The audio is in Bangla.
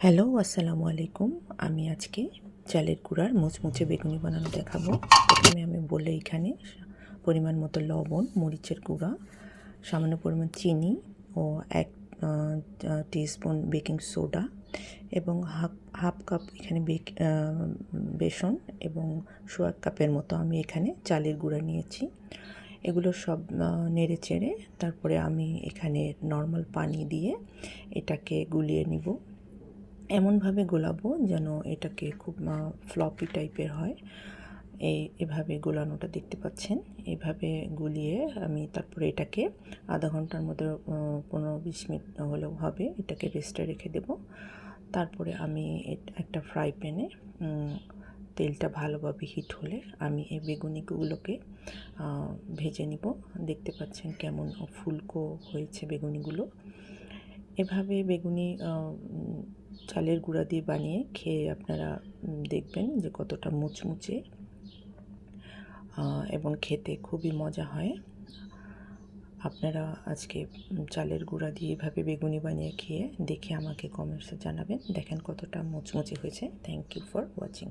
হ্যালো, আসসালামু আলাইকুম। আমি আজকে চালের গুঁড়ার মুচমুচে বেগুনি বানানো দেখাবো। প্রথমে আমি বলে এখানে পরিমাণ মতো লবণ, মরিচের গুঁড়া, সামান্য পরিমাণ চিনি ও 1 টিস্পুন বেকিং সোডা এবং হাফ কাপ এখানে বেসন এবং সোয়া কাপের মতো আমি এখানে চালের গুঁড়া নিয়েছি। এগুলো সব নেড়ে চেড়ে তারপরে আমি এখানে নর্মাল পানি দিয়ে এটাকে গুলিয়ে নিব। এমনভাবে গোলাবো যেন এটাকে খুব ফ্লপি টাইপের হয়। এভাবে গোলানোটা দেখতে পাচ্ছেন। এভাবে গুলিয়ে আমি তারপরে এটাকে আধা ঘন্টার মতো 15-20 মিনিট হলেও হবে, এটাকে রেস্টে রেখে দেব। তারপরে আমি একটা ফ্রাই প্যানে তেলটা ভালোভাবে হিট হলে আমি এই বেগুনিগুলোকে ভেজে নিব। দেখতে পাচ্ছেন কেমন ফুলকো হয়েছে বেগুনিগুলো। এভাবে বেগুনি চালের গুঁড়া দিয়ে বানিয়ে খেয়ে আপনারা দেখবেন যে কতটা মুচমুচে এবং খেতে খুবই মজা হয়। আপনারা আজকে চালের গুঁড়া দিয়ে এভাবে বেগুনি বানিয়ে খেয়ে দেখে আমাকে কমেন্টসে জানাবেন। দেখেন কতটা মুচমুচে হয়েছে। Thank you for watching.